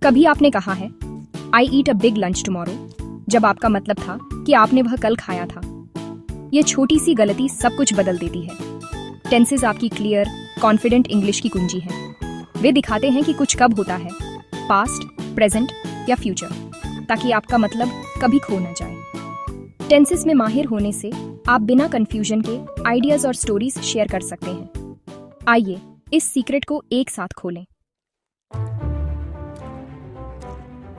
कभी आपने कहा है आई ईट अ बिग लंच टुमारो जब आपका मतलब था कि आपने वह कल खाया था। यह छोटी सी गलती सब कुछ बदल देती है। टेंसेस आपकी क्लियर, कॉन्फिडेंट इंग्लिश की कुंजी हैं। वे दिखाते हैं कि कुछ कब होता है, पास्ट, प्रेजेंट या फ्यूचर, ताकि आपका मतलब कभी खो न जाए। टेंसेस में माहिर होने से आप बिना कंफ्यूजन के आइडियाज और स्टोरीज शेयर कर सकते हैं। आइए इस सीक्रेट को एक साथ खोलें।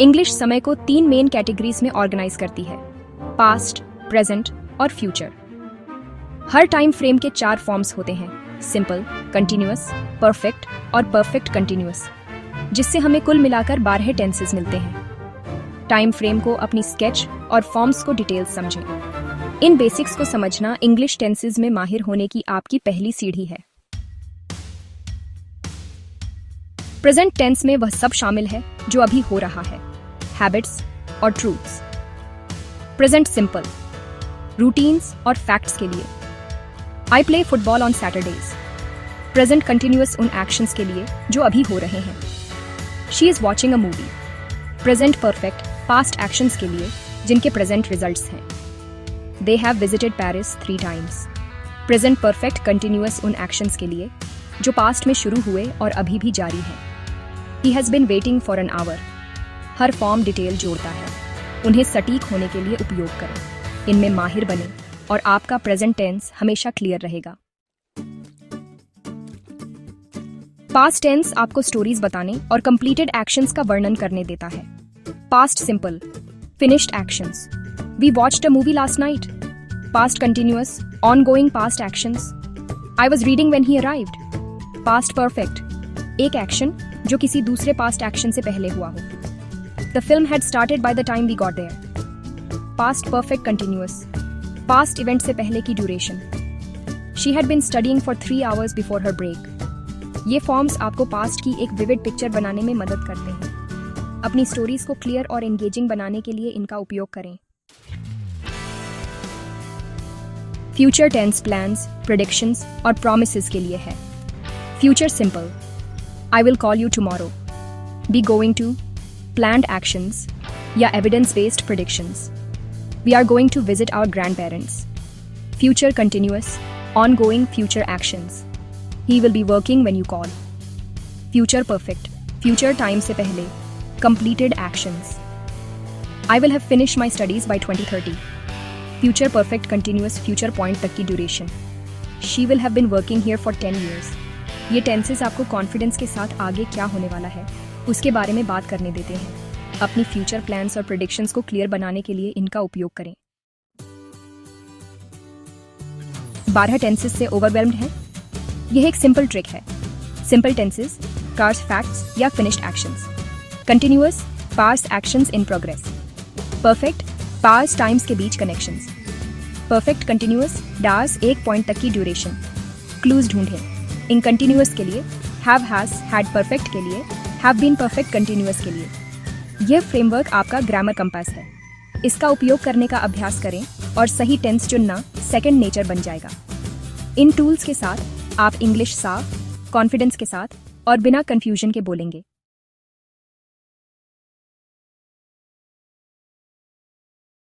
इंग्लिश समय को 3 मेन कैटेगरीज में ऑर्गेनाइज करती है: पास्ट, प्रेजेंट और फ्यूचर। हर टाइम फ्रेम के 4 फॉर्म्स होते हैं: सिंपल, कंटिन्यूअस, परफेक्ट और परफेक्ट कंटिन्यूअस, जिससे हमें कुल मिलाकर 12 टेंसेस मिलते हैं। टाइम फ्रेम को अपनी स्केच और फॉर्म्स को डिटेल्स समझें। इन बेसिक्स को समझना इंग्लिश टेंसेस में माहिर होने की आपकी पहली सीढ़ी है। प्रेजेंट टेंस में वह सब शामिल है जो अभी हो रहा है: हैबिट्स और ट्रूथ्स। प्रेजेंट सिंपल, रूटीन्स और फैक्ट्स के लिए। I play football on Saturdays. Present continuous उन एक्शंस के लिए जो अभी हो रहे हैं। She is watching a movie. Present perfect past actions के लिए जिनके प्रेजेंट रिजल्ट्स हैं। They have visited Paris 3 times। Present perfect continuous उन एक्शंस के लिए जो पास्ट में शुरू हुए और अभी भी जारी हैं। He has been waiting for an hour. Her form detail जोड़ता है। उन्हें सटीक होने के लिए उपयोग करें। इनमें माहिर बने और आपका प्रेजेंट टेंस हमेशा क्लियर रहेगा। पास्ट टेंस आपको स्टोरीज बताने और कंप्लीटेड एक्शंस का वर्णन करने देता है। Past simple, finished actions. We watched a movie last night. Past continuous, ongoing past actions. I was reading when he arrived. Past perfect, एक एक्शन जो किसी दूसरे पास्ट एक्शन से पहले हुआ हो। The film had started by the time we got there. Past perfect continuous, past event से पहले की duration. She had been studying for 3 hours before her break. ये फॉर्म्स आपको पास्ट की एक विविड पिक्चर बनाने में मदद करते हैं। अपनी स्टोरीज को क्लियर और एंगेजिंग बनाने के लिए इनका उपयोग करें। फ्यूचर टेंस प्लान्स, प्रेडिक्शंस और प्रॉमिसेस के लिए है। Future simple, I will call you tomorrow. Be going to, planned actions या evidence based predictions. We are going to visit our grandparents. Future continuous, ongoing future actions. He will be working when you call. Future perfect, future time से पहले, completed actions. I will have finished my studies by 2030. Future perfect continuous, future point तक की duration. She will have been working here for 10 years. ये tenses आपको confidence के साथ आगे क्या होने वाला है उसके बारे में बात करने देते हैं। अपनी फ्यूचर प्लान्स और प्रेडिक्शंस को क्लियर बनाने के लिए इनका उपयोग करें। 12 टेंसेस से ओवरवेल्म्ड है? यह एक सिंपल ट्रिक है। सिंपल टेंसेस, पास्ट फैक्ट्स या finished actions. Continuous, past actions in progress. Perfect, past times के बीच कनेक्शंस। परफेक्ट कंटिन्यूअस, डार्स एक पॉइंट तक की ड्यूरेशन। क्लूज ढूंढें। इन कंटिन्यूअस के लिए हैव, हैज, हैड। परफेक्ट के लिए हैव बीन। परफेक्ट कंटिन्यूअस के लिए यह फ्रेमवर्क आपका ग्रामर कंपास है। इसका उपयोग करने का अभ्यास करें और सही टेंस चुनना सेकंड नेचर बन जाएगा। इन टूल्स के साथ आप इंग्लिश साफ, कॉन्फिडेंस के साथ और बिना कंफ्यूजन के बोलेंगे।